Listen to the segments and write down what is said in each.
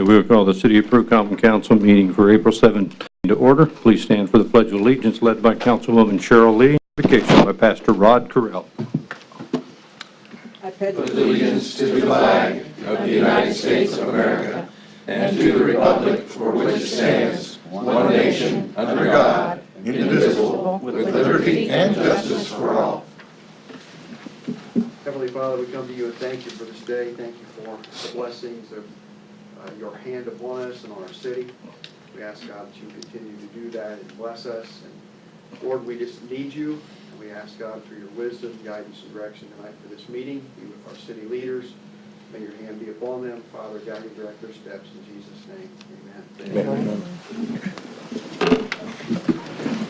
we will call the City of Peru Common Council meeting for April 7th to order. Please stand for the Pledge of Allegiance led by Councilwoman Cheryl Lee. Invocation by Pastor Rod Carell. I pledge allegiance to the flag of the United States of America and to the republic for which it stands, one nation, under God, indivisible, with liberty and justice for all. Heavenly Father, we come to you and thank you for this day. Thank you for the blessings of your hand upon us and on our city. We ask, God, that you continue to do that and bless us. And Lord, we just need you. And we ask, God, for your wisdom, guidance, and direction tonight for this meeting. Be with our city leaders. May your hand be upon them. Father, guide and direct their steps. In Jesus' name, amen. Amen.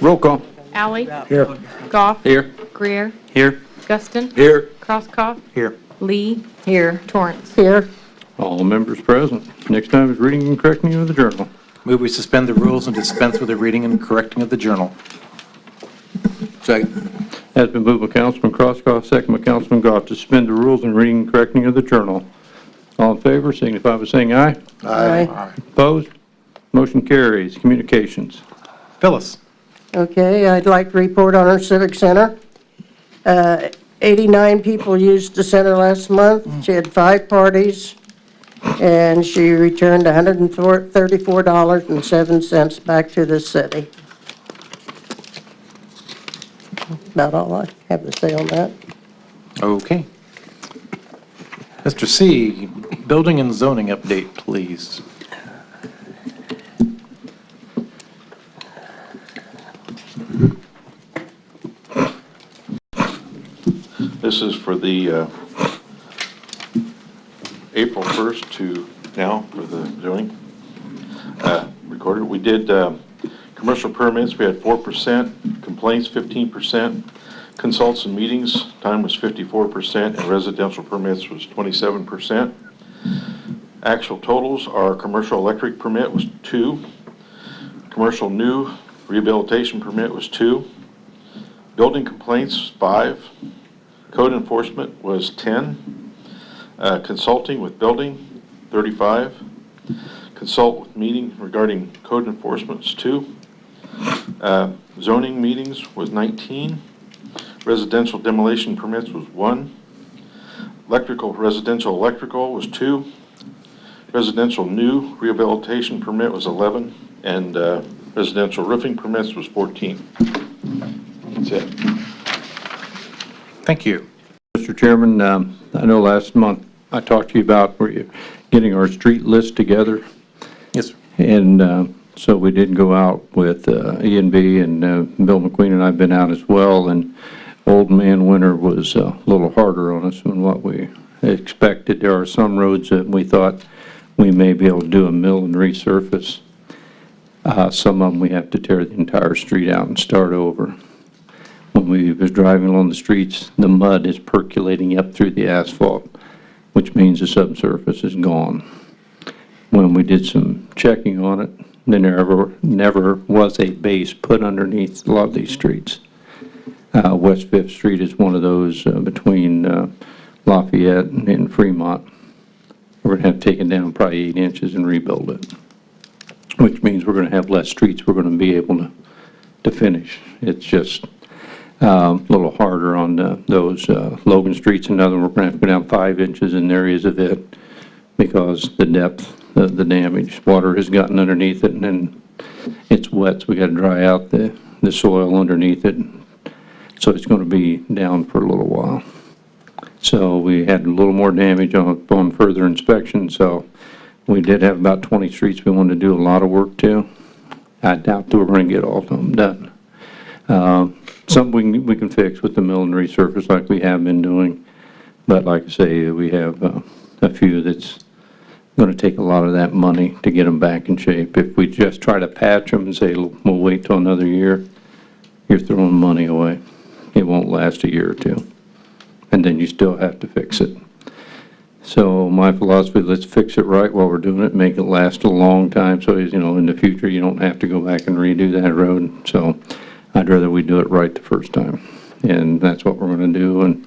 Roll call. Alley. Here. Goff. Here. Greer. Here. Guston. Here. Crosskoff. Here. Lee. Here. Torrance. Here. All members present. Next time is reading and correcting of the journal. Move we suspend the rules and dispense with the reading and correcting of the journal. Second. Has been moved by Councilman Crosskoff, second by Councilman Goff, to suspend the rules and reading and correcting of the journal. All in favor, signify by saying aye. Aye. Opposed? Motion carries. Communications. Phyllis. Okay, I'd like to report on our Civic Center. 89 people used the center last month. She had 5 parties, and she returned $134.07 back to the city. About all I have to say on that. Okay. Mr. C, building and zoning update, please. This is for the April 1st to now for the zoning recorded. We did commercial permits, we had 4%, complaints 15%, consults and meetings, time was 54%, and residential permits was 27%. Actual totals, our commercial electric permit was 2, commercial new rehabilitation permit was 2, building complaints 5, code enforcement was 10, consulting with building 35, consult with meeting regarding code enforcement was 2, zoning meetings was 19, residential demolition permits was 1, residential electrical was 2, residential new rehabilitation permit was 11, and residential roofing permits was 14. That's it. Thank you. Mr. Chairman, I know last month I talked to you about getting our street list together. Yes. And so we did go out with E&B, and Bill McQueen and I have been out as well. And Old Man Winter was a little harder on us than what we expected. There are some roads that we thought we may be able to do a mill and resurface. Some of them we have to tear the entire street out and start over. When we was driving along the streets, the mud is percolating up through the asphalt, which means the subsurface is gone. When we did some checking on it, there never was a base put underneath a lot of these streets. West 5th Street is one of those between Lafayette and Fremont. We're going to have taken down probably 8 inches and rebuild it, which means we're going to have less streets we're going to be able to finish. It's just a little harder on those Logan Street's another. We're going to have to go down 5 inches in areas of it because the depth of the damage. Water has gotten underneath it, and then it's wet, so we got to dry out the soil underneath it. So it's going to be down for a little while. So we had a little more damage on further inspection. So we did have about 20 streets we wanted to do a lot of work to. I doubt that we're going to get all of them done. Some we can fix with the mill and resurface like we have been doing, but like I say, we have a few that's going to take a lot of that money to get them back in shape. If we just try to patch them and say we'll wait till another year, you're throwing money away. It won't last a year or two, and then you still have to fix it. So my philosophy, let's fix it right while we're doing it, make it last a long time, so in the future you don't have to go back and redo that road. So I'd rather we do it right the first time, and that's what we're going to do. And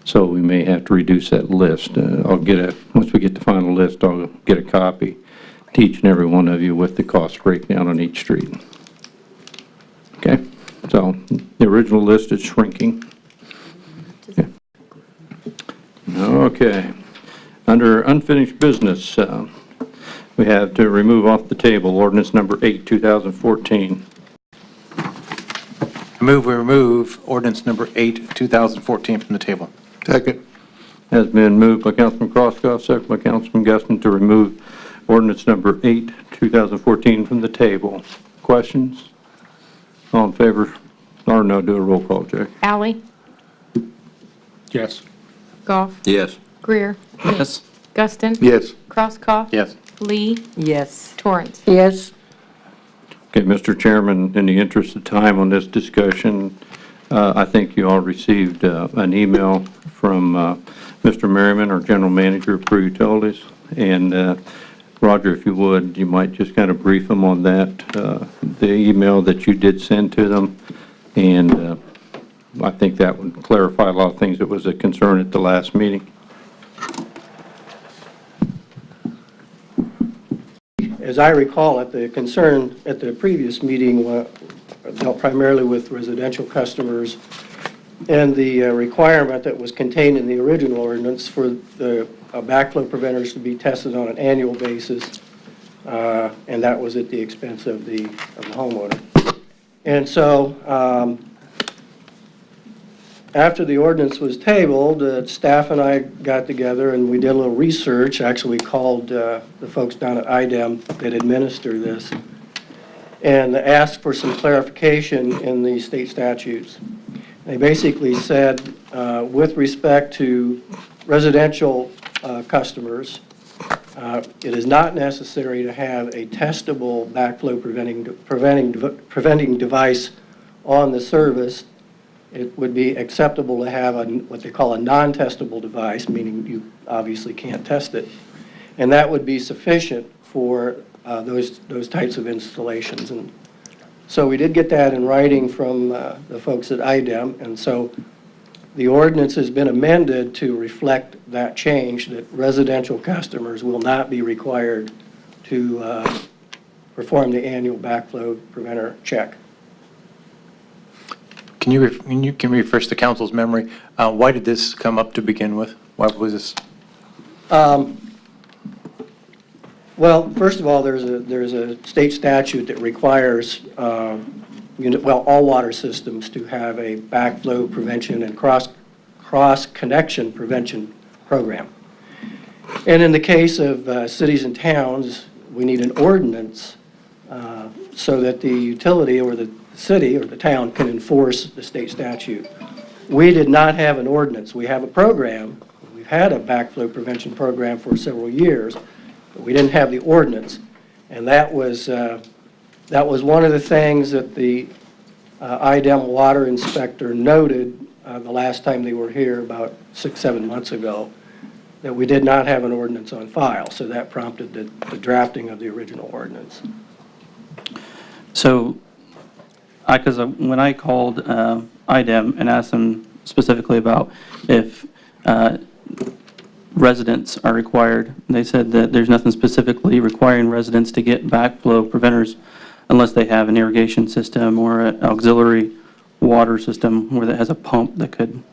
so we may have to reduce that list. Once we get the final list, I'll get a copy to each and every one of you with the cost breakdown on each street. Okay, so the original list is shrinking. Okay, under unfinished business, we have to remove off the table ordinance number 8, 2014. I move we remove ordinance number 8, 2014 from the table. Second. Has been moved by Councilman Crosskopf, second by Councilman Guston to remove ordinance number 8, 2014 from the table. Questions? All in favor? Or no, do a roll call, Jack. Alley, Yes. Goff, Yes. Greer, Yes. Guston, Yes. Crosskopf, Yes. Lee, Yes. Torrance. Yes. Okay, Mr. Chairman, in the interest of time on this discussion, I think you all received an email from Mr. Merriman, our General Manager of Crew Utilities. And Roger, if you would, you might just kind of brief them on that, the email that you did send to them. And I think that would clarify a lot of things that was a concern at the last meeting. As I recall, the concern at the previous meeting dealt primarily with residential customers and the requirement that was contained in the original ordinance for the backflow preventers to be tested on an annual basis, and that was at the expense of the homeowner. And so after the ordinance was tabled, staff and I got together and we did a little research. Actually, we called the folks down at IDEM that administer this and asked for some clarification in the state statutes. They basically said, with respect to residential customers, it is not necessary to have a testable backflow preventing device on the service. It would be acceptable to have what they call a non-testable device, meaning you obviously can't test it. And that would be sufficient for those types of installations. And so we did get that in writing from the folks at IDEM. And so the ordinance has been amended to reflect that change, that residential customers will not be required to perform the annual backflow preventer check. Can you refresh the council's memory? Why did this come up to begin with? Why was this? Well, first of all, there's a state statute that requires all water systems to have a backflow prevention and cross connection prevention program. And in the case of cities and towns, we need an ordinance so that the utility or the city or the town can enforce the state statute. We did not have an ordinance. We have a program. We've had a backflow prevention program for several years, but we didn't have the ordinance. And that was one of the things that the IDEM water inspector noted the last time they were here about 6-7 months ago, that we did not have an ordinance on file. So that prompted the drafting of the original ordinance. So, because when I called IDEM and asked them specifically about if residents are required, they said that there's nothing specifically requiring residents to get backflow preventers unless they have an irrigation system or an auxiliary water system where that has a pump that could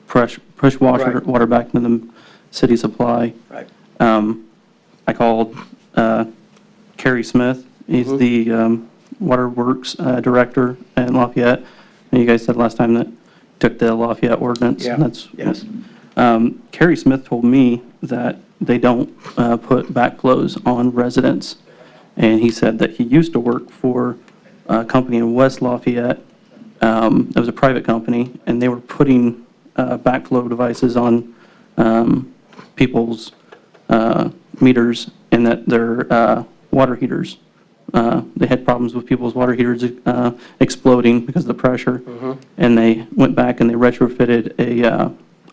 push water back into the city supply. Right. I called Kerry Smith. He's the Waterworks Director at Lafayette. And you guys said last time that took the Lafayette ordinance. Yeah. And that's, yes. Kerry Smith told me that they don't put backflows on residents. And he said that he used to work for a company in West Lafayette. It was a private company, and they were putting backflow devices on people's meters, and that their water heaters, they had problems with people's water heaters exploding because of the pressure. And they went back and they retrofitted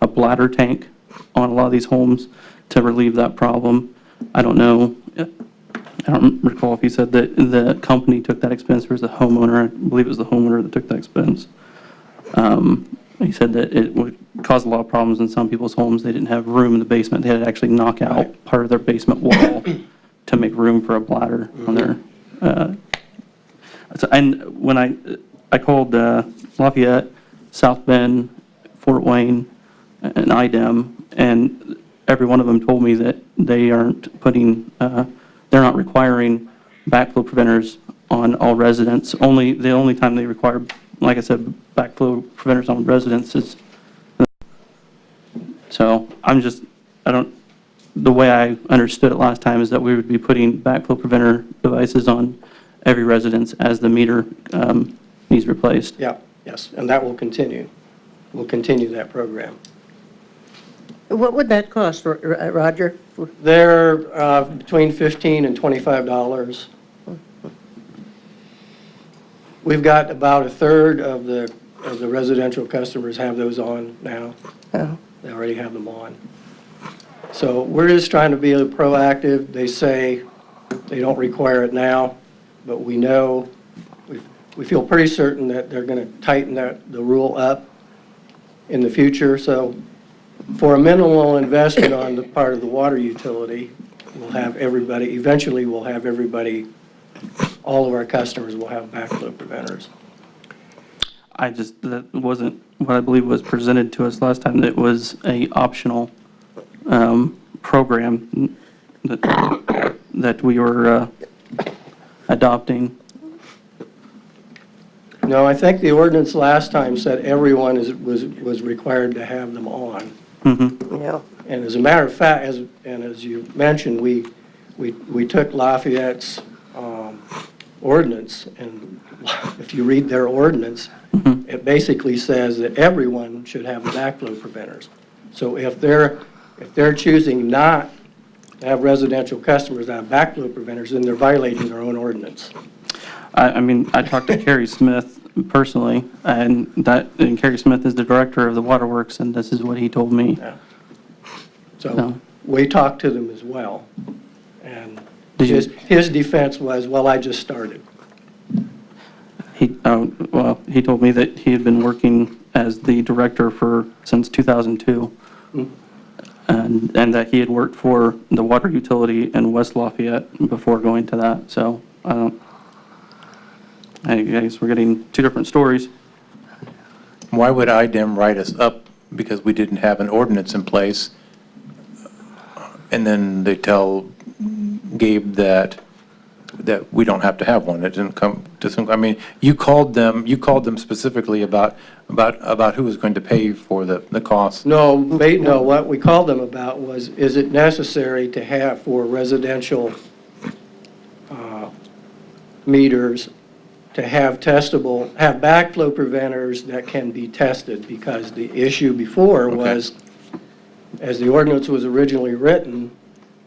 a bladder tank on a lot of these homes to relieve that problem. I don't know. I don't recall if he said that the company took that expense or was the homeowner. I believe it was the homeowner that took that expense. He said that it would cause a lot of problems in some people's homes. They didn't have room in the basement. They had to actually knock out part of their basement wall to make room for a bladder on their, and when I called Lafayette, South Bend, Fort Wayne, and IDEM, and every one of them told me that they aren't putting, they're not requiring backflow preventers on all residents. The only time they require, like I said, backflow preventers on residents is, so the way I understood it last time is that we would be putting backflow preventer devices on every residence as the meter needs replaced. Yeah, yes, and that will continue. We'll continue that program. What would that cost, Roger? They're between $15 and $25. We've got about a third of the residential customers have those on now. Oh. They already have them on. So we're just trying to be proactive. They say they don't require it now, but we know, we feel pretty certain that they're going to tighten the rule up in the future. So for a minimal investment on the part of the water utility, we'll have everybody, eventually we'll have everybody, all of our customers will have backflow preventers. That wasn't what I believe was presented to us last time, that it was a optional program that we were adopting. No, I think the ordinance last time said everyone was required to have them on. Mm-hmm. Yeah. And as a matter of fact, as you mentioned, we took Lafayette's ordinance, and if you read their ordinance, it basically says that everyone should have the backflow preventers. So if they're choosing not to have residential customers that have backflow preventers, then they're violating their own ordinance. I mean, I talked to Kerry Smith personally, and Kerry Smith is the director of the waterworks, and this is what he told me. Yeah. So we talked to them as well, and his defense was, well, I just started. He told me that he had been working as the director since 2002, and that he had worked for the water utility in West Lafayette before going to that. So I guess we're getting two different stories. Why would IDEM write us up because we didn't have an ordinance in place? And then they tell Gabe that we don't have to have one. It didn't come to some, I mean, you called them specifically about who was going to pay for the cost. No, what we called them about was, is it necessary to have for residential meters to have backflow preventers that can be tested? Because the issue before was, as the ordinance was originally written,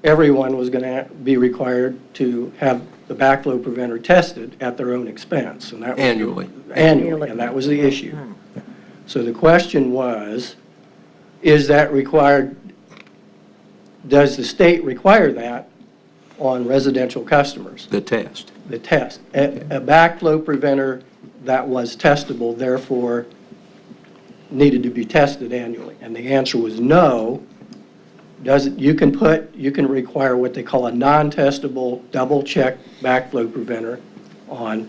everyone was going to be required to have the backflow preventer tested at their own expense. And that was Annually. Annually, and that was the issue. So the question was, is that required, does the state require that on residential customers? The test. The test. A backflow preventer that was testable, therefore, needed to be tested annually. And the answer was no. You can require what they call a non-testable double-check backflow preventer on.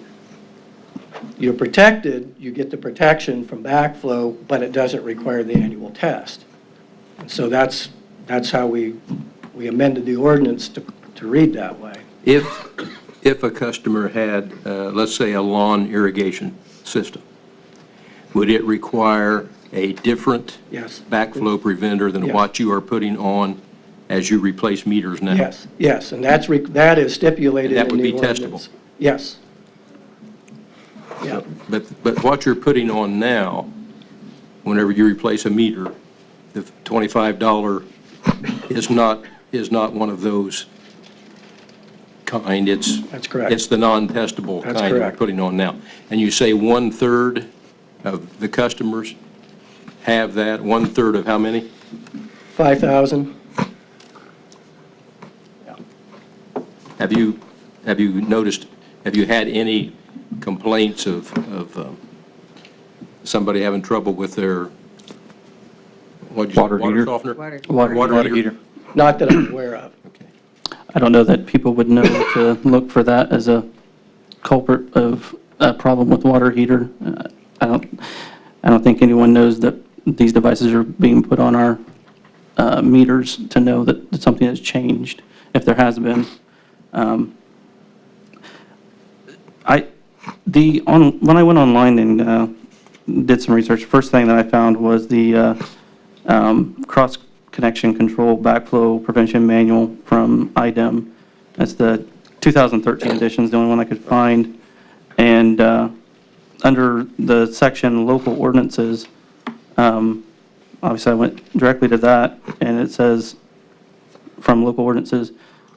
You're protected, you get the protection from backflow, but it doesn't require the annual test. And so that's how we amended the ordinance to read that way. If a customer had, let's say, a lawn irrigation system, would it require a different Yes. backflow preventer than Yes. what you are putting on as you replace meters now? Yes, and that is stipulated in the That would be ordinance. testable. Yes. Yeah. But what you're putting on now, whenever you replace a meter, the $25 is not one of those kind. That's correct. It's the non-testable That's kind you're correct. putting on now. And you say 1/3 of the customers have that, 1/3 of how many? 5,000. Have you noticed, have you had any complaints of somebody having trouble with their, what'd you say, Water heater? softener? Water Water heater. heater. Not that I'm aware of. Okay. I don't know that people would know to look for that as a culprit of a problem with water heater. I don't think anyone knows that these devices are being put on our meters to know that something has changed, if there has been. When I went online and did some research, first thing that I found was the cross-connection control backflow prevention manual from IDEM. That's the 2013 edition, is the only one I could find. And under the section local ordinances, obviously I went directly to that, and it says, from local ordinances,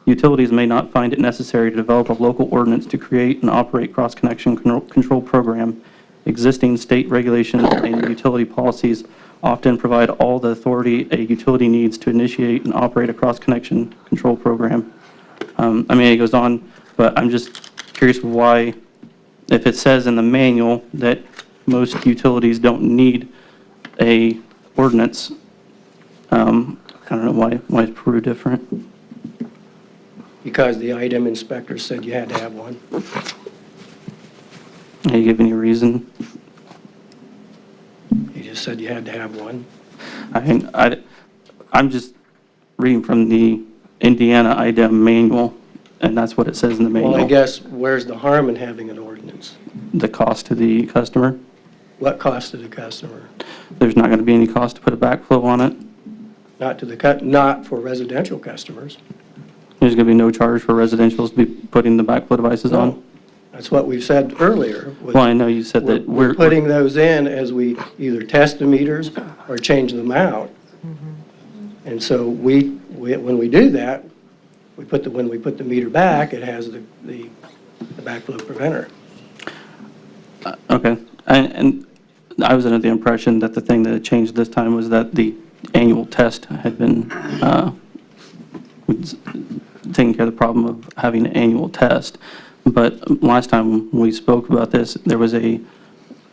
utilities may not find it necessary to develop a local ordinance to create and operate cross-connection control program. Existing state regulations and utility policies often provide all the authority a utility needs to initiate and operate a cross-connection control program. I mean, it goes on, but I'm just curious why, if it says in the manual that most utilities don't need a ordinance, I don't know why is Peru different? Because the IDEM inspector said you had to have one. Can you give any reason? He just said you had to have one. I mean, I'm just reading from the Indiana IDEM manual, and that's what it says in the manual. Well, I guess, where's the harm in having an ordinance? The cost to the customer. What cost to the customer? There's not going to be any cost to put a backflow on it. Not for residential customers. There's going to be no charge for residentials to be putting the backflow devices on. No. That's what we've said earlier. Well, I know you said that We're putting those in as we either test the meters or change them out. And so when we do that, when we put the meter back, it has the backflow preventer. Okay. And I was under the impression that the thing that had changed this time was that the annual test had been taking care of the problem of having an annual test. But last time we spoke about this, there was a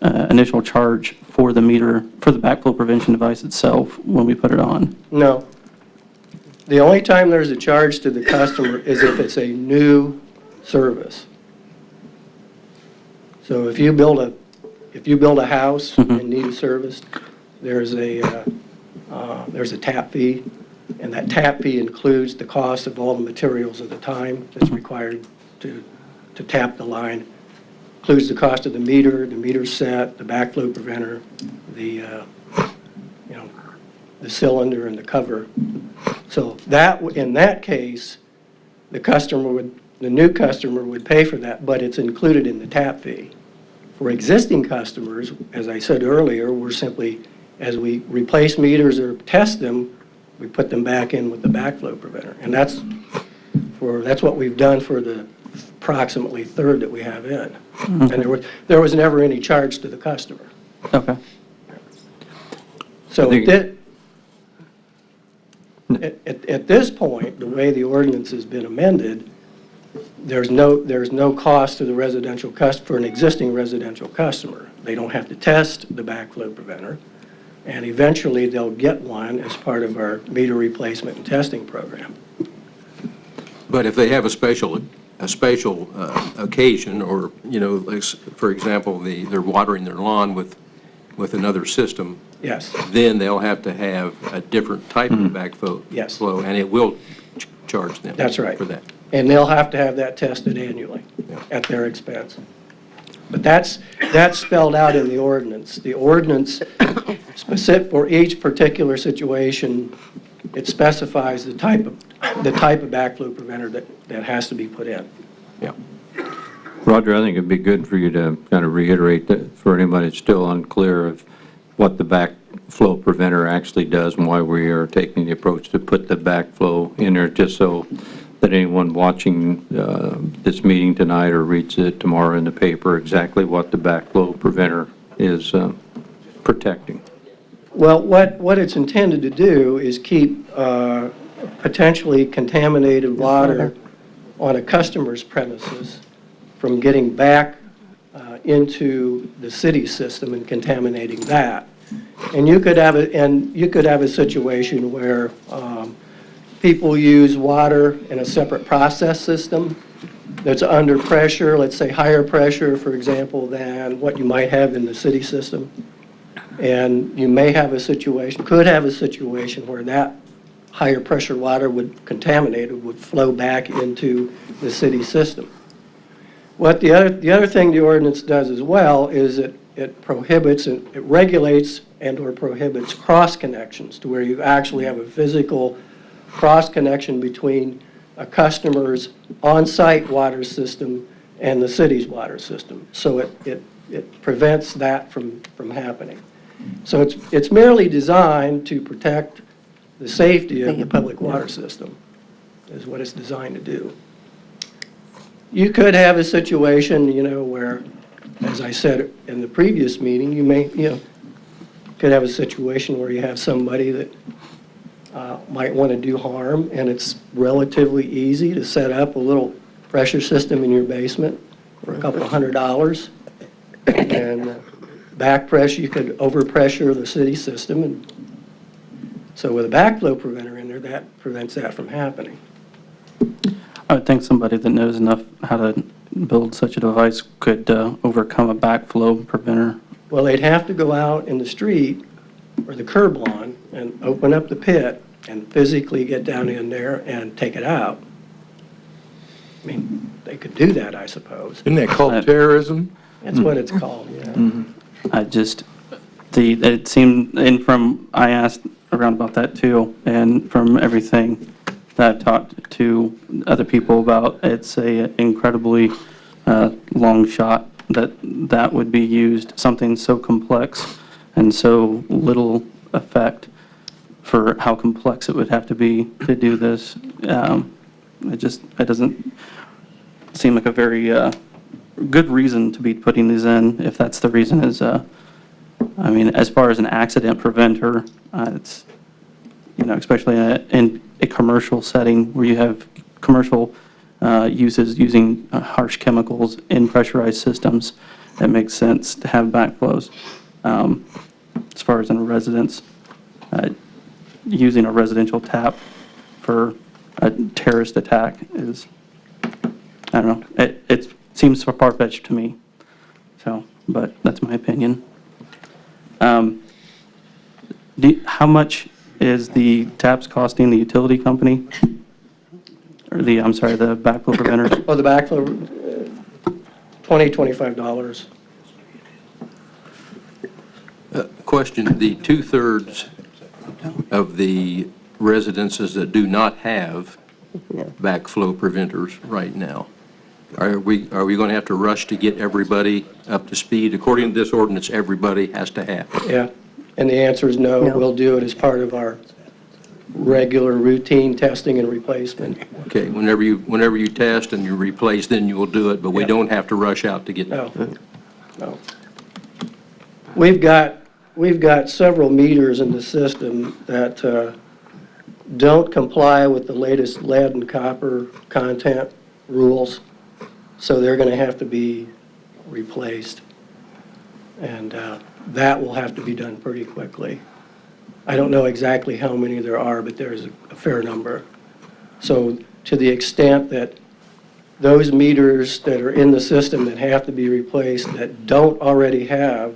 initial charge for the meter, for the backflow prevention device itself when we put it on. No. The only time there's a charge to the customer is if it's a new service. So if you build a house and need a service, there's a tap fee, and that tap fee includes the cost of all the materials at the time that's required to tap the line. Includes the cost of the meter set, the backflow preventer, the cylinder and the cover. So in that case, the new customer would pay for that, but it's included in the tap fee. For existing customers, as I said earlier, we're simply, as we replace meters or test them, we put them back in with the backflow preventer. And that's what we've done for the approximately third that we have in. And there was never any charge to the customer. Okay. So at this point, the way the ordinance has been amended, there's no cost to the residential customer, for an existing residential customer. They don't have to test the backflow preventer, and eventually they'll get one as part of our meter replacement and testing program. But if they have a special occasion, or, like, for example, they're watering their lawn with another system, Yes. then they'll have to have a different type of backflow. Yes. Flow, and it will charge them. That's right. For that. And they'll have to have that tested annually at their expense. But that's spelled out in the ordinance. The ordinance, specific for each particular situation, it specifies the type of backflow preventer that has to be put in. Yeah. Roger, I think it'd be good for you to kind of reiterate that for anybody that's still unclear of what the backflow preventer actually does and why we are taking the approach to put the backflow in there, just so that anyone watching this meeting tonight or reads it tomorrow in the paper, exactly what the backflow preventer is protecting. Well, what it's intended to do is keep potentially contaminated water on a customer's premises from getting back into the city system and contaminating that. And you could have a situation where people use water in a separate process system that's under pressure, let's say higher pressure, for example, than what you might have in the city system. And you may have a situation, could have a situation where that higher pressure water contaminated would flow back into the city system. What the other thing the ordinance does as well is it prohibits, it regulates and/or prohibits cross connections to where you actually have a physical cross connection between a customer's on-site water system and the city's water system. So it prevents that from happening. So it's merely designed to protect the safety of the public water system, is what it's designed to do. You could have a situation, where, as I said in the previous meeting, could have a situation where you have somebody that might want to do harm, and it's relatively easy to set up a little pressure system in your basement for a couple $100. And back pressure, you could overpressure the city system. And so with a backflow preventer in there, that prevents that from happening. I would think somebody that knows enough how to build such a device could overcome a backflow preventer. Well, they'd have to go out in the street or the curb lawn and open up the pit and physically get down in there and take it out. I mean, they could do that, I suppose. Isn't that called terrorism? That's what it's called, yeah. It seemed, and I asked around about that too, and from everything that I've talked to other people about, it's a incredibly long shot that would be used, something so complex and so little effect for how complex it would have to be to do this. It doesn't seem like a very good reason to be putting these in, if that's the reason is, as far as an accident preventer, it's, especially in a commercial setting where you have commercial uses using harsh chemicals in pressurized systems, it makes sense to have backflows. As far as in a residence, using a residential tap for a terrorist attack is, I don't know, it seems so far-fetched to me. So, but that's my opinion. How much is the taps costing the utility company? Or the backflow preventers? Oh, the backflow, $25. Question, the 2/3 of the residences that do not have backflow preventers right now, are we going to have to rush to get everybody up to speed? According to this ordinance, everybody has to have it. Yeah, and the answer is no. We'll do it as part of our regular routine testing and replacement. Okay, whenever you test and you replace, then you will do it, but we don't have to rush out to get No, no. We've got several meters in the system that don't comply with the latest lead and copper content rules, so they're going to have to be replaced. And that will have to be done pretty quickly. I don't know exactly how many there are, but there's a fair number. So to the extent that those meters that are in the system that have to be replaced that don't already have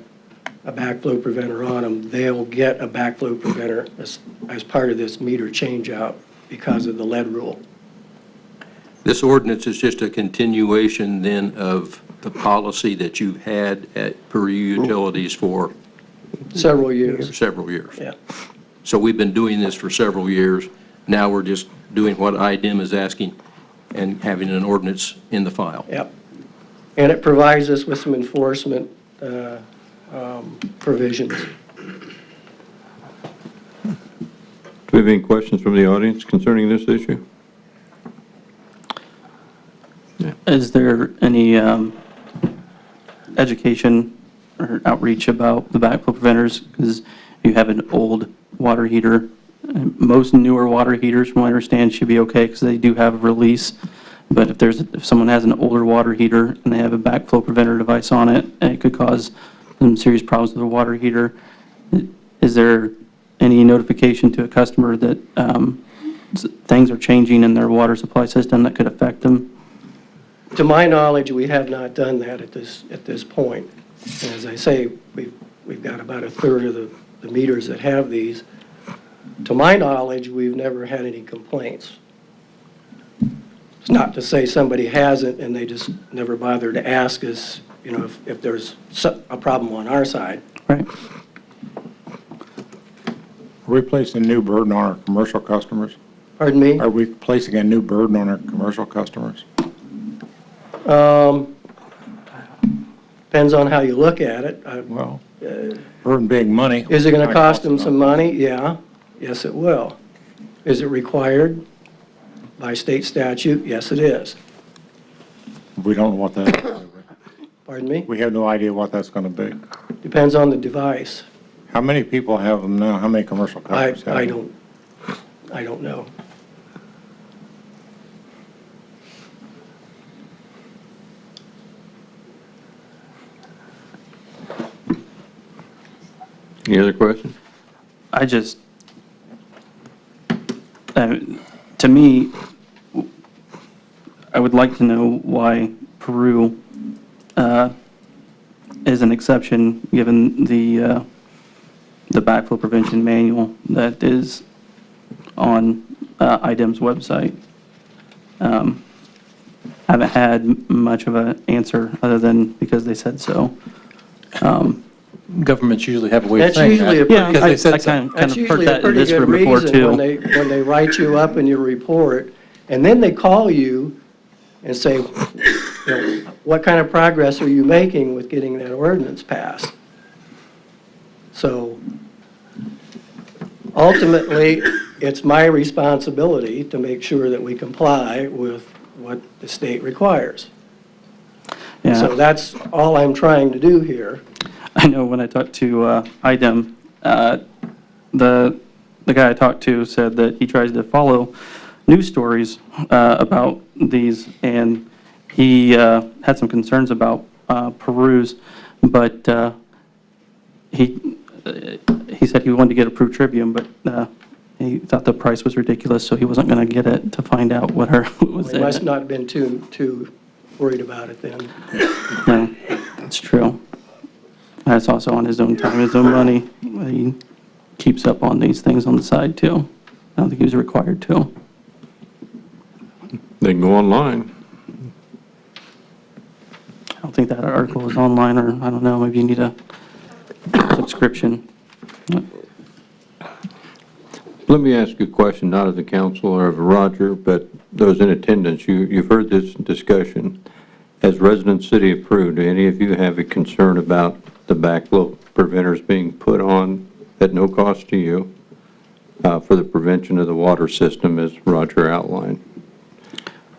a backflow preventer on them, they'll get a backflow preventer as part of this meter change out because of the lead rule. This ordinance is just a continuation then of the policy that you've had at Peru Utilities for Several years. several years. Yeah. So we've been doing this for several years. Now we're just doing what IDEM is asking and having an ordinance in the file. Yep. And it provides us with some enforcement provisions. Do we have any questions from the audience concerning this issue? Is there any education or outreach about the backflow preventers? Because you have an old water heater. And most newer water heaters, from what I understand, should be okay because they do have release. But if someone has an older water heater and they have a backflow preventer device on it, it could cause some serious problems with the water heater. Is there any notification to a customer that things are changing in their water supply system that could affect them? To my knowledge, we have not done that at this point. And as I say, we've got about a third of the meters that have these. To my knowledge, we've never had any complaints. It's not to say somebody hasn't and they just never bothered to ask us, if there's a problem on our side. Right. Are we placing a new burden on our commercial customers? Pardon me? Are we placing a new burden on our commercial customers? Depends on how you look at it. Well, burden being money. Is it going to cost them some money? Yeah. Yes, it will. Is it required by state statute? Yes, it is. We don't know what that is. Pardon me? We have no idea what that's going to be. Depends on the device. How many people have them now? How many commercial customers have them? I don't know. Any other questions? I just, to me, I would like to know why Peru is an exception, given the backflow prevention manual that is on IDEM's website. Haven't had much of an answer other than because they said so. Governments usually have a way of That's saying usually that. a Yeah, because they said I so. kind That's of heard usually a that in pretty this good room before reason when too. they write you up in your report, and then they call you and say, what kind of progress are you making with getting that ordinance passed? So ultimately, it's my responsibility to make sure that we comply with what the state requires. Yeah. So that's all I'm trying to do here. I know when I talked to IDEM, the guy I talked to said that he tries to follow news stories about these, and he had some concerns about Peru's, but he said he wanted to get a Peru Tribune, but he thought the price was ridiculous, so he wasn't going to get it to find out what was We in must it. not have been too worried about it then. No, that's true. That's also on his own time, his own money. He keeps up on these things on the side, too. I don't think he was required to. They can go online. I don't think that article is online, or I don't know, maybe you need a subscription. Let me ask you a question, not of the council or of Roger, but those in attendance. You've heard this discussion. As resident city of Peru, do any of you have a concern about the backflow preventers being put on at no cost to you for the prevention of the water system as Roger outlined?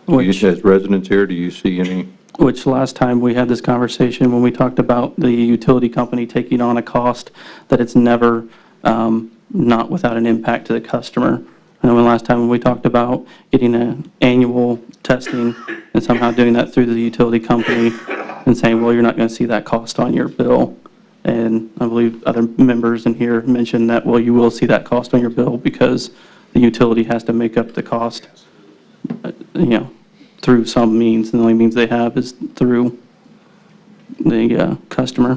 As residents here, do you see any? Which last time we had this conversation, when we talked about the utility company taking on a cost, that it's never not without an impact to the customer. I know when last time we talked about getting an annual testing and somehow doing that through the utility company and saying, well, you're not going to see that cost on your bill. And I believe other members in here mentioned that, well, you will see that cost on your bill because the utility has to make up the cost, through some means, and the only means they have is through the customer.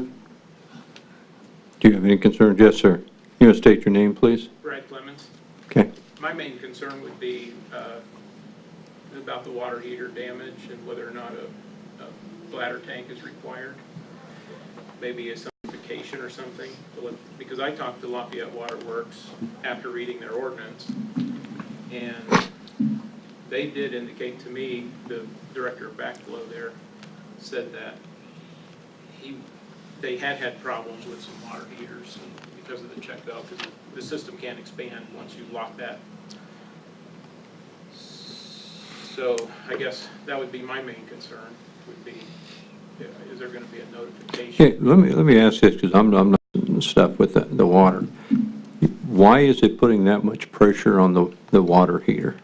Do you have any concerns? Yes, sir. You want to state your name, please? Brad Clemens. Okay. My main concern would be about the water heater damage and whether or not a bladder tank is required. Maybe a certification or something, because I talked to Lafayette Water Works after reading their ordinance, and they did indicate to me, the director of backflow there said that they had problems with some water heaters because of the check valve, because the system can't expand once you lock that. So I guess that would be my main concern, would be, is there going to be a notification? Okay, let me ask this, because I'm not stuff with the water. Why is it putting that much pressure on the water heater?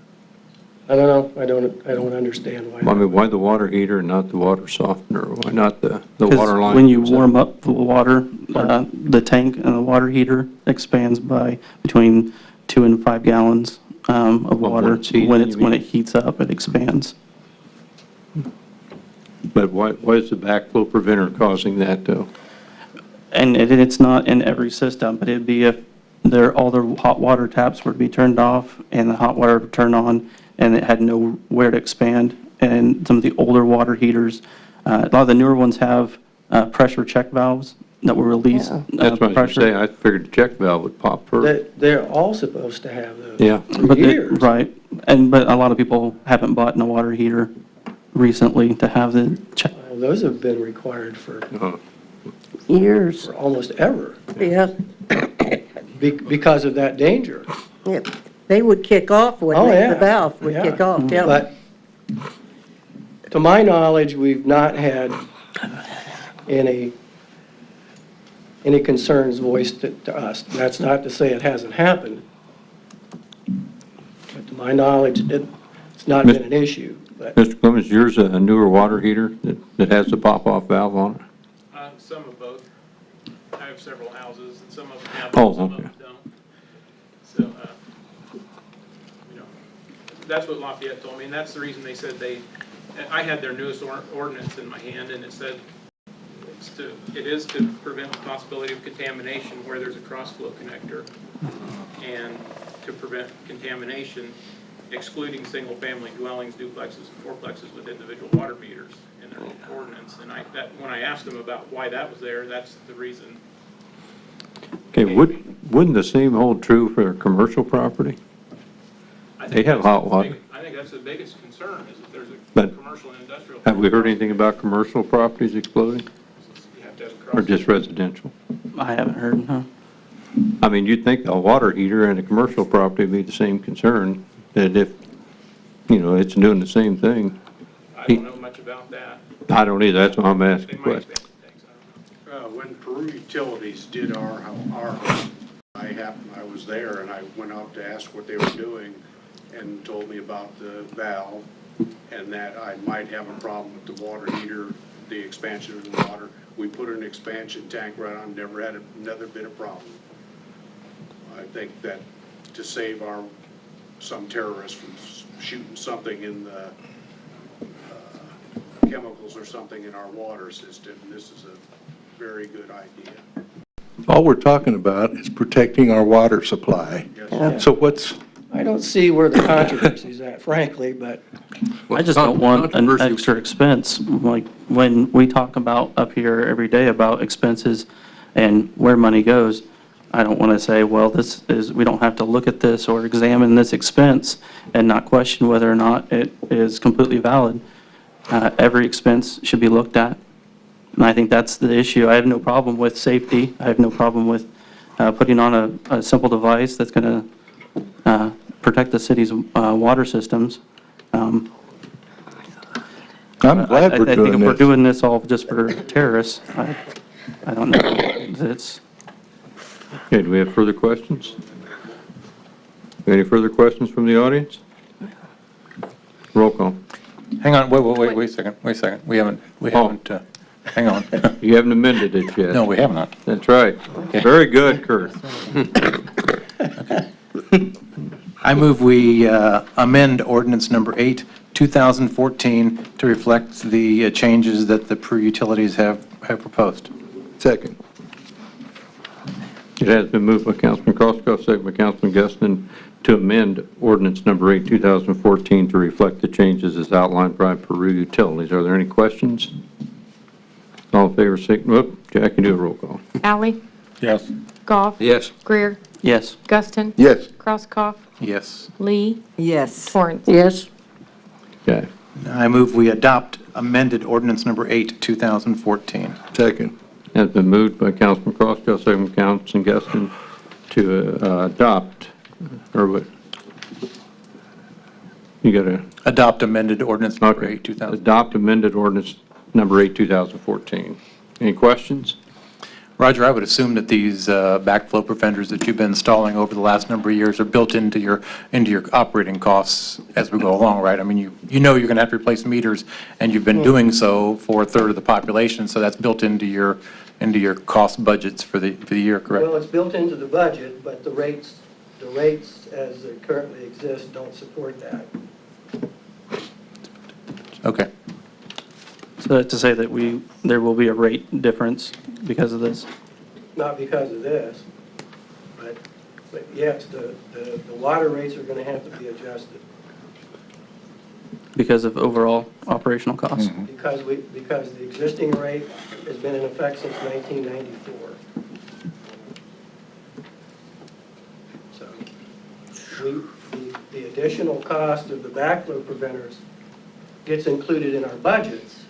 I don't know. I don't understand why. I mean, why the water heater and not the water softener? Why not the Because water line? when you warm up the water, the tank and the water heater expands by between 2 and 5 gallons of water. it's heating, When you it's, when mean? it heats up, it expands. But why is the backflow preventer causing that, though? And it's not in every system, but it'd be if all the hot water taps were to be turned off and the hot water would turn on and it had nowhere to expand. And some of the older water heaters, a lot of the newer ones have pressure check valves that will release Yeah. That's what I was pressure. saying, I figured the check valve would pop first. They're all supposed to have those. Yeah. For years. Right, but a lot of people haven't bought a water heater recently to have the check. Well, those have been required for Years, almost ever yeah. because of that danger. Yeah. They would kick off when Oh, yeah. the valve would Yeah. kick off, yeah. But to my knowledge, we've not had any concerns voiced to us. That's not to say it hasn't happened. But to my knowledge, it's not been an issue. But Mr. Clemens, yours a newer water heater that has the pop-off valve on it? Some of both. I have several houses, and some of them have Oh, them, some of okay. them don't. So, you know, that's what Lafayette told me, and that's the reason they said I had their newest ordinance in my hand, and it said it is to prevent the possibility of contamination where there's a cross-flow connector, and to prevent contamination, excluding single-family dwellings, duplexes, and fourplexes with individual water meters in their ordinance. And when I asked them about why that was there, that's the reason. Okay, wouldn't the same hold true for commercial property? I They think have that's hot the water. I think that's the biggest concern, is if there's a But commercial and industrial. Have we heard anything about commercial properties exploding, You have to have a or cross. just residential? I haven't heard, no. I mean, you'd think a water heater and a commercial property would be the same concern, that if, it's doing the same thing. I don't know much about that. I don't either, that's why I'm They asking might questions. expect things, I don't know. When Peru Utilities did our, I was there and I went out to ask what they were doing and told me about the valve and that I might have a problem with the water heater, the expansion of the water. We put an expansion tank right on, never had another bit of problem. I think that to save some terrorists from shooting something in the chemicals or something in our water system, this is a very good idea. All we're talking about is protecting our water supply. Yes. So what's, I don't see where the controversy's at, frankly, but I just don't want an extra expense. Like, when we talk about up here every day about expenses and where money goes, I don't want to say, well, we don't have to look at this or examine this expense and not question whether or not it is completely valid. Every expense should be looked at. And I think that's the issue. I have no problem with safety. I have no problem with putting on a simple device that's going to protect the city's water systems. I'm glad we're I think if doing we're this. doing this all just for terrorists, I don't know. It's, Okay, do we have further questions? Any further questions from the audience? Roll call. Hang on, wait a second. We haven't, hang on. You haven't amended it yet. No, we have not. That's right. Very good, Kurt. I move we amend ordinance number 8, 2014 to reflect the changes that the Peru Utilities have proposed. Second. It has been moved by Councilman Crosskopf, second by Councilman Guston, to amend ordinance number 8, 2014 to reflect the changes as outlined by Peru Utilities. Are there any questions? All in favor, say, whoop, Jackie, do a roll call. Alley, Yes. Goff. Yes. Greer, yes. Guston. Yes. Crosskopf, Yes. Lee, Yes. Torrance. Yes, Okay. I move we adopt amended ordinance number 8, 2014. Second. Has been moved by Councilman Crosskopf, second by Councilman Guston to adopt, or what? You got to, Adopt amended ordinance number okay, 8, 2014. adopt amended ordinance number 8, 2014. Any questions? Roger, I would assume that these backflow preventers that you've been installing over the last number of years are built into your operating costs as we go along, right? I mean, you know you're going to have to replace meters, and you've been doing so for a third of the population, so that's built into your cost budgets for the year, correct? well, it's built into the budget, but the rates the rates as they currently exist don't support that. Okay. So that's to say that there will be a rate difference because of this? Not because of this, but yes, the water rates are going to have to be adjusted Because of overall operational costs? because the existing rate has been in effect since 1994. So the additional cost of the backflow preventers gets included in our budgets,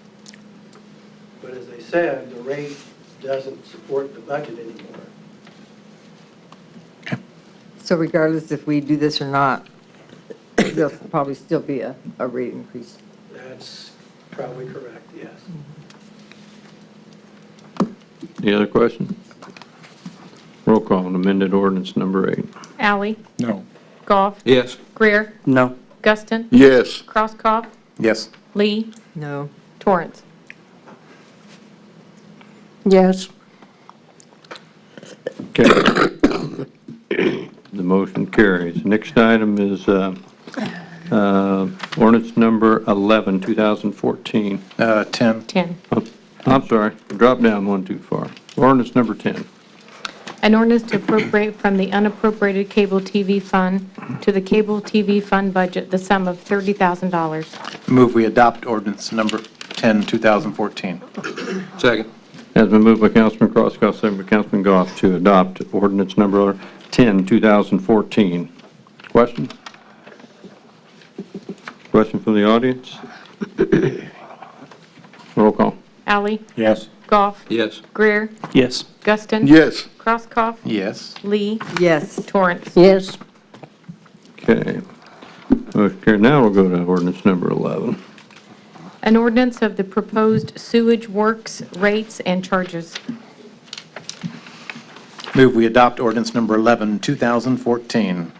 but as I said, the rate doesn't support the budget anymore. So regardless if we do this or not, there'll probably still be a rate increase. That's probably correct, yes. Any other questions? Roll call on amended ordinance number 8. Alley, No. Goff, Yes. Greer, No. Guston, Yes. Crosskopf, Yes. Lee, No. Torrance. Yes. Okay. The motion carries. Next item is ordinance number 11, 2014. 10. 10. I'm sorry, drop down one too far. Ordinance number 10. An ordinance to appropriate from the unappropriated cable TV fund to the cable TV fund budget the sum of $30,000. Move we adopt ordinance number 10, 2014. Second. Has been moved by Councilman Crosskopf, second by Councilman Goff to adopt ordinance number 10, 2014. Question? Question from the audience? Roll call. Alley, Yes. Goff, Yes. Greer, Yes. Guston. Yes. Crosskopf, Yes. Lee, Yes. Torrance. Yes. Okay. Motion carried. Now we'll go to ordinance number 11. An ordinance of the proposed sewage works rates and charges. Move we adopt ordinance number 11, 2014.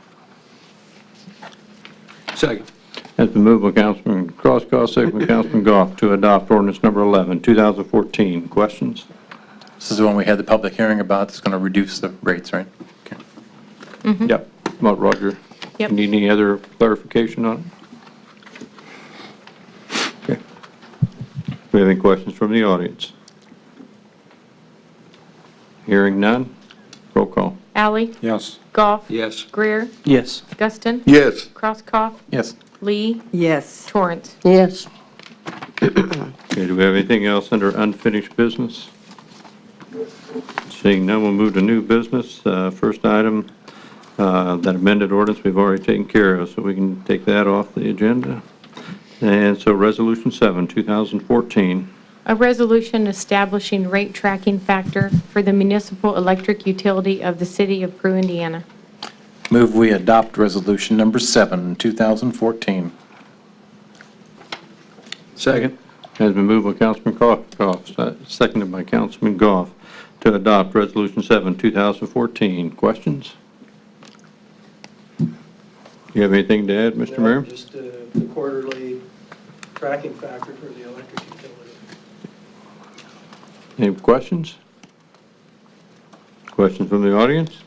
Second. Has been moved by Councilman Crosskopf, second by Councilman Goff to adopt ordinance number 11, 2014. Questions? This is the one we had the public hearing about. It's going to reduce the rates, right? Okay. Yep. Well, Roger, Yep. need any other clarification on it? Okay. Do we have any questions from the audience? Hearing none, roll call. Alley, Yes. Goff, Yes. Greer, Yes. Guston, Yes. Crosskopf, Yes. Lee, Yes. Torrance. Yes. Okay, do we have anything else under unfinished business? Seeing none, we'll move to new business. First item, that amended ordinance we've already taken care of, so we can take that off the agenda. And so Resolution 7, 2014. A resolution establishing rate tracking factor for the municipal electric utility of the city of Prue, Indiana. Move we adopt resolution number 7, 2014. Second. Has been moved by Councilman Crosskopf, seconded by Councilman Goff, to adopt Resolution 7, 2014. Questions? You have anything to add, Mr. Mayor? Just the quarterly tracking factor for the electric utility. Any questions? Questions from the audience?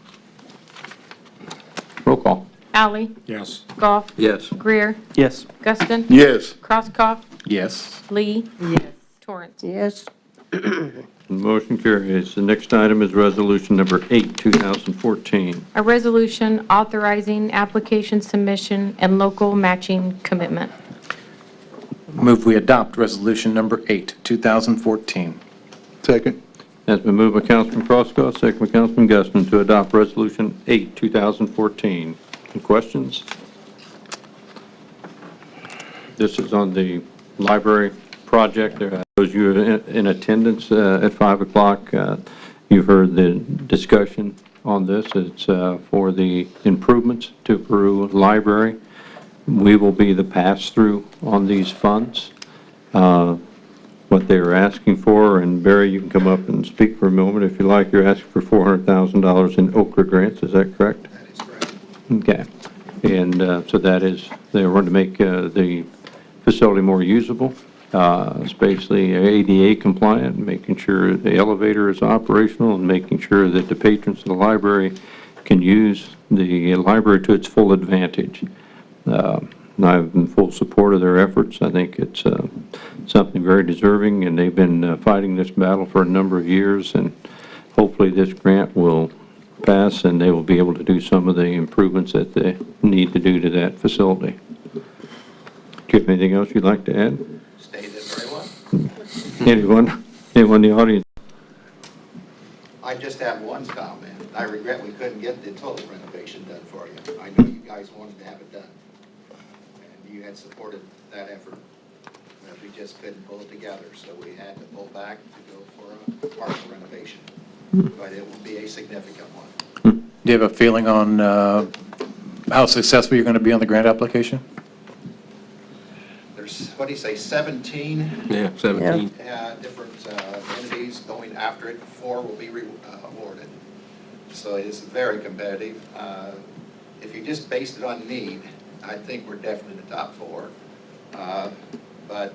Roll call. Alley, Yes. Goff, Yes. Greer, Yes. Guston, Yes. Crosskopf, Yes. Lee, Yes. Torrance. Yes. Motion carries. The next item is Resolution number 8, 2014. A resolution authorizing application submission and local matching commitment. Move we adopt resolution number 8, 2014. Second. Has been moved by Councilman Crosskopf, second by Councilman Guston, to adopt Resolution 8, 2014. Any questions? This is on the library project. Those of you in attendance at 5 o'clock, you've heard the discussion on this. It's for the improvements to Peru Library. We will be the pass-through on these funds. What they are asking for, and Barry, you can come up and speak for a moment if you like. You're asking for $400,000 in Okra grants, is that correct? That is correct. Okay. And so that is, they want to make the facility more usable. It's basically ADA compliant, making sure the elevator is operational and making sure that the patrons of the library can use the library to its full advantage. I'm in full support of their efforts. I think it's something very deserving, and they've been fighting this battle for a number of years, and hopefully this grant will pass and they will be able to do some of the improvements that they need to do to that facility. Do you have anything else you'd like to add? Stated very well. Anyone in the audience? I just have one comment. I regret we couldn't get the total renovation done for you. I know you guys wanted to have it done, and you had supported that effort. But we just couldn't pull it together, so we had to pull back to go for a partial renovation. But it will be a significant one. Do you have a feeling on how successful you're going to be on the grant application? There's, what do you say, 17? Yeah, 17. Different entities going after it. 4 will be awarded. So it is very competitive. If you just based it on need, I think we're definitely in the top 4. But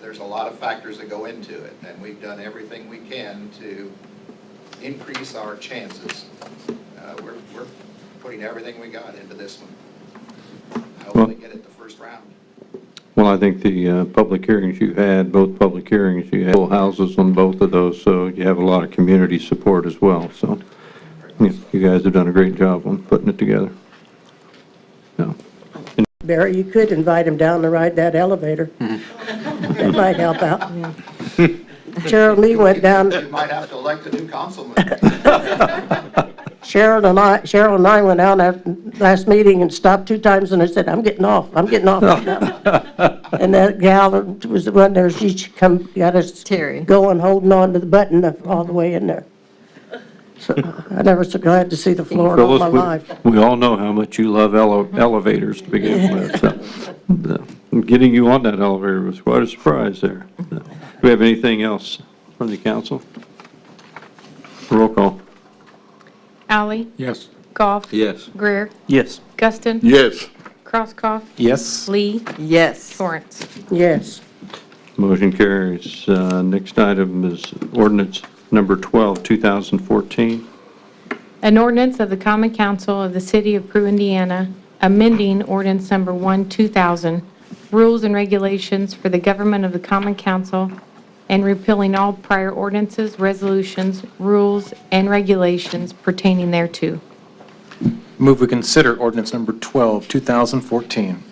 there's a lot of factors that go into it, and we've done everything we can to increase our chances. We're putting everything we got into this one. Hopefully get it the first round. Well, I think the public hearings you had, both public hearings, you had full houses on both of those, so you have a lot of community support as well. So you guys have done a great job on putting it together. Yeah. Barry, you could invite him down to ride that elevator. That might help out. Cheryl and me went down. You might have to elect a new councilman. Cheryl and I went down that last meeting and stopped 2 times, and I said, I'm getting off. And that gal that was the one there, she got us going, holding on to the button all the way in there. So I never so glad to see the floor in all my life. We all know how much you love elevators to begin with. So, getting you on that elevator was quite a surprise there. Do we have anything else from the council? Roll call. Alley? Yes. Goff? Yes. Greer? Yes. Guston? Yes. Crosskoff? Yes. Lee? Yes. Torrance? Yes. Motion carries. Next item is ordinance number 12, 2014. An ordinance of the Common Council of the City of Prue, Indiana, amending ordinance number 1, 2000, rules and regulations for the government of the Common Council, and repealing all prior ordinances, resolutions, rules, and regulations pertaining thereto. Move we consider ordinance number 12, 2014.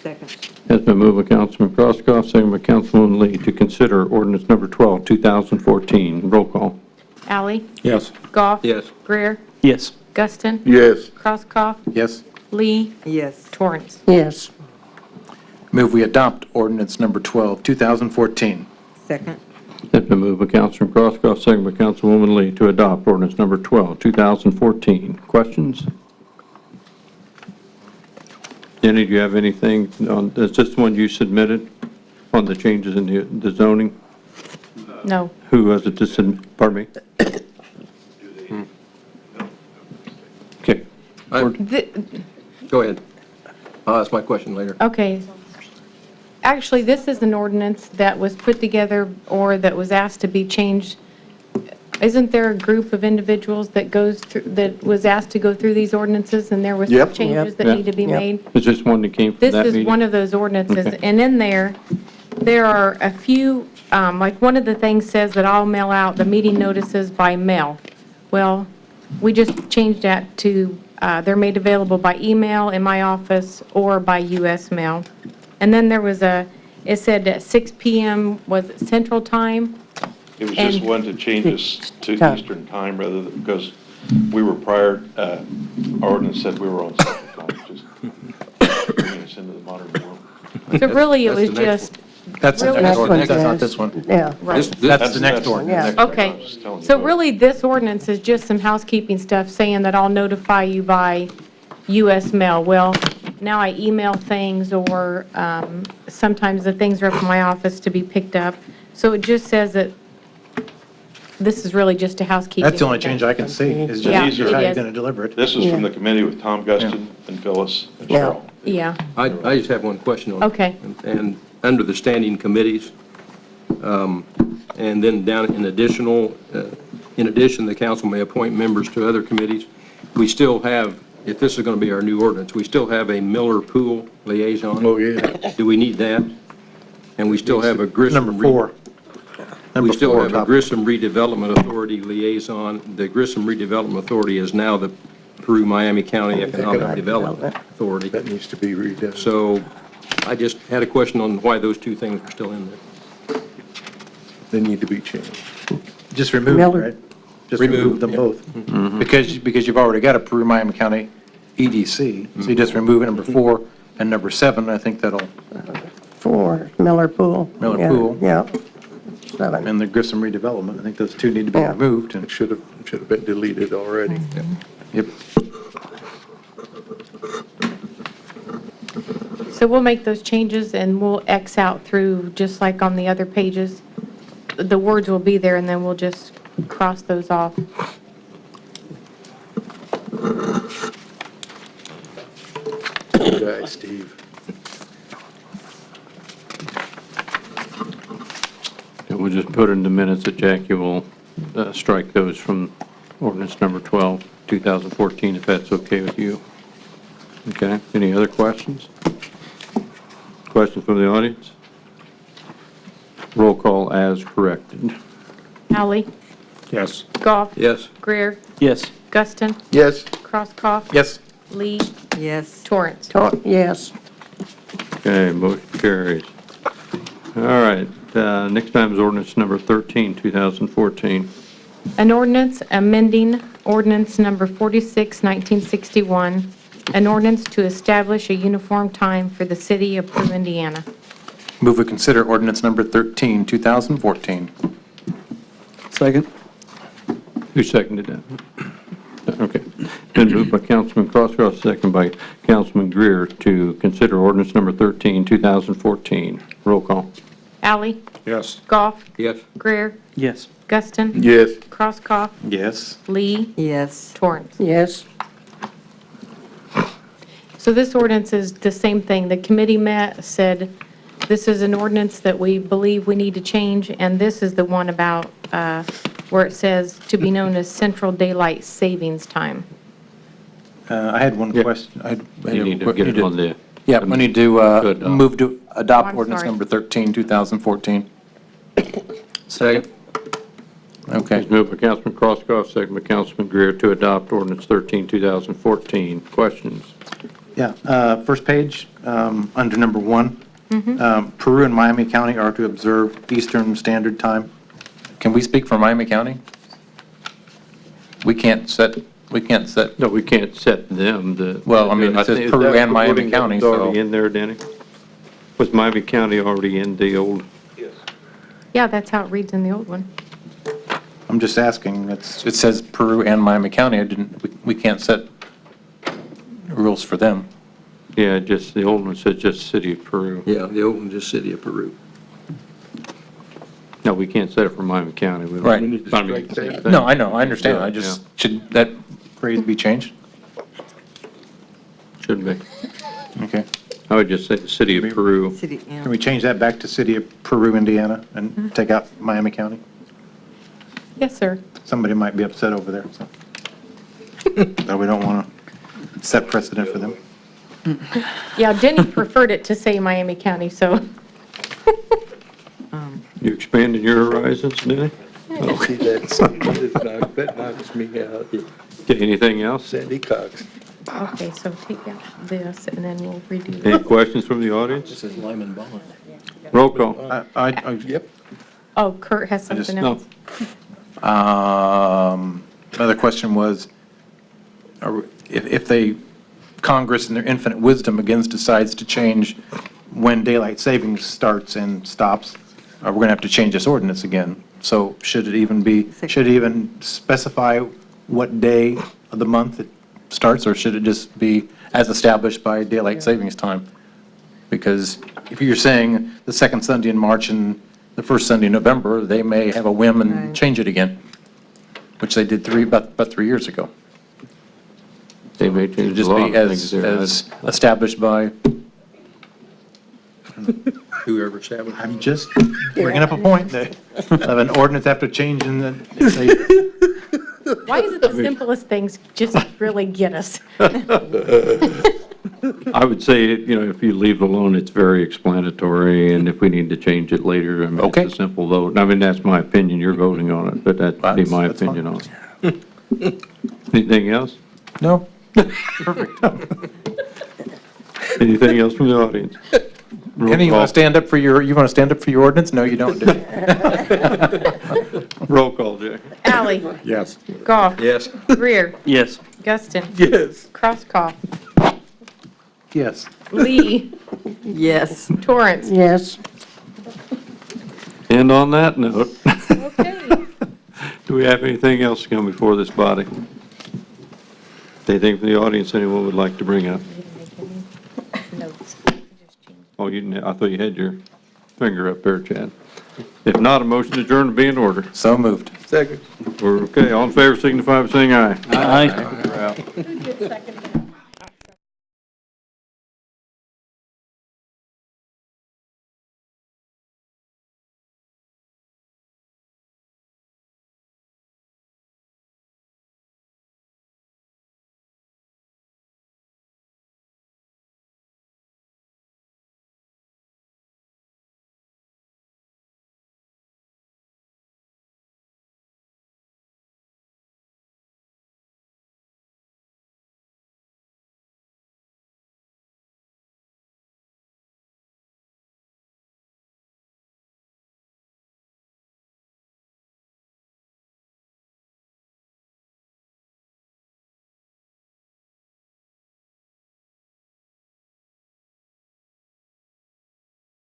Second. Has been moved by Councilman Crosskoff, second by Councilwoman Lee, to consider ordinance number 12, 2014. Roll call. Alley? Yes. Goff? Yes. Greer? Yes. Guston? Yes. Crosskoff? Yes. Lee? Yes. Torrance? Yes. Move we adopt ordinance number 12, 2014. Second. Has been moved by Councilman Crosskoff, second by Councilwoman Lee, to adopt ordinance number 12, 2014. Questions? Jenny, do you have anything on, is this one you submitted on the changes in the zoning? No. Who was it to submit, pardon me? Okay. Go ahead. I'll ask my question later. Okay. Actually, this is an ordinance that was put together or that was asked to be changed. Isn't there a group of individuals that goes through, that was asked to go through these ordinances and there was Yep. changes that Yep. need to be made? Is this one that came from This that is meeting? one of those ordinances, Okay. and in there are a few, like one of the things says that I'll mail out the meeting notices by mail. Well, we just changed that to, they're made available by email in my office or by U.S. mail. And then there was it said at 6 p.m. was it Central Time? It was just And- one to change us to Eastern time rather than, because we were prior, our ordinance said we were on Central Time, just bringing us into the modern world. So really, it That's was the next just, That's the Really? next Next ordinance, one, that's not yes. this one. Yeah. right. That's the next one. Yeah. Okay. I was just telling you So about. really, this ordinance is just some housekeeping stuff saying that I'll notify you by U.S. mail. Well, now I email things, or sometimes the things are up in my office to be picked up. So it just says that this is really just a housekeeping. That's the only change I can see, is Yeah, just it how you're is. going to deliver it. This is from the committee with Tom Guston and Phyllis and Yeah. Cheryl. Yeah, I just have one question on it. Okay. And under the standing committees, and then down in addition, the council may appoint members to other committees. we still have, if this is going to be our new ordinance, we still have a Miller Pool liaison. Oh, yeah. Do we need that? And we still have a Grissom. Number 4. We still have a top. Grissom Redevelopment Authority liaison. The Grissom Redevelopment Authority is now the Peru-Miami County Economic Development Authority. That needs to be redone. So I just had a question on why those two things are still in there. They need to be changed. Just remove it, Miller. right? Just remove them both. Because you've already got a Peru-Miami County EDC, so you just remove number 4 and number 7, I think that'll, 4, Miller Pool. Miller Yeah, Pool. Yeah. 7. and the Grissom redevelopment, I think those two need to be Yeah. removed. It should have been deleted already. Yep. So we'll make those changes and we'll X out through, just like on the other pages. The words will be there and then we'll just cross those off. Good guy, Steve. And we'll just put in the minutes that Jackie will strike those from ordinance number 12, 2014, if that's okay with you. Okay, any other questions? Questions from the audience? Roll call as corrected. Hallie, Yes. Goff, Yes. Greer, Yes. Guston, Yes. Crosskoff, Yes. Lee, Yes. Torrance. Yes. Okay, motion carries. All right, next time is ordinance number 13, 2014. An ordinance amending ordinance number 46, 1961, an ordinance to establish a uniform time for the city of Peru, Indiana. Move we consider ordinance number 13, 2014. Second? Who seconded that? Okay. Been moved by Councilman Crosskross, second by Councilman Greer to consider ordinance number 13, 2014. Roll call. Allie, Yes. Goff, Yes. Greer, Yes. Guston, Yes. Crosskoff, Yes. Lee, Yes. Torrance. Yes. So this ordinance is the same thing. The committee met, said, this is an ordinance that we believe we need to change, and this is the one about where it says to be known as Central Daylight Savings Time. I had one Yeah. question. You need to get it on the... Yeah, we need to Good, move to Oh, adopt I'm ordinance sorry. number 13, 2014. Second. Okay. It's moved by Councilman Crosskross, second by Councilman Greer to adopt ordinance 13, 2014. Questions? Yeah, first page, under number 1. Peru and Miami County are to observe Eastern Standard Time. Can we speak for Miami County? We can't set, No, we can't set them. Well, I mean, it says think- is Peru that and Miami wording that County, was already so- in there, Danny? Was Miami County already in the old? Yeah, that's how it reads in the old one. I'm just asking, it says Peru and Miami County, we can't set rules for them. Yeah, just, the old one said just City of Peru. Yeah, the old one, just City of Peru. No, we can't set it for Miami County. We don't- Right. I mean, strike same that. thing. No, I know, I understand, I Yeah. just, should that phrase be changed? Shouldn't be. Okay. I would just say the City of Peru. City, yeah. Can we change that back to City of Peru, Indiana, and take out Miami County? Yes, sir. Somebody might be upset over there, so. So we don't want to set precedent for them. Yeah, Jenny preferred it to say Miami County, so. You expanding your horizons, Denny? See, that knocks me out. Okay, anything else? Sandy Cox. Okay, so take out this and then we'll redo Any that. questions from the audience? This is Lyman Bond. Roll call. Yep. Oh, Kurt has I just- something else. Another question was, if Congress in their infinite wisdom again decides to change when daylight savings starts and stops, we're going to have to change this ordinance again. So should it even specify what day of the month it starts, or should it just be as established by daylight savings time? Because if you're saying the second Sunday in March and the first Sunday in November, they may have a whim and Right. change it again, which they did about 3 years ago. They may It would change a just lot be of things there. as established by, Whoever established. I'm just bringing up a point, of an ordinance after changing the, Why is it the simplest things just really get us? I would say, if you leave it alone, it's very explanatory, and if we need to change it later, I mean, Okay. it's a simple vote. I mean, that's my opinion, you're voting on it, but that'd be my That's fine. opinion on it. Anything else? No? Anything else from the audience? Roll Kenny, you call. want to stand up for your ordinance? No, you don't, do you? Roll call, Jack. Ally, Yes. Goff, Yes. Greer, Yes. Guston, Yes. Crosskoff, Yes. Lee, Yes. Torrance. Yes. And on that note, Okay. do we have anything else to come before this body? Anything from the audience anyone would like to bring up? Notes. Oh, I thought you had your finger up there, Chad. If not, a motion to adjourn to be in order. So moved. Okay, all in favor signify by saying aye. Aye. We're out.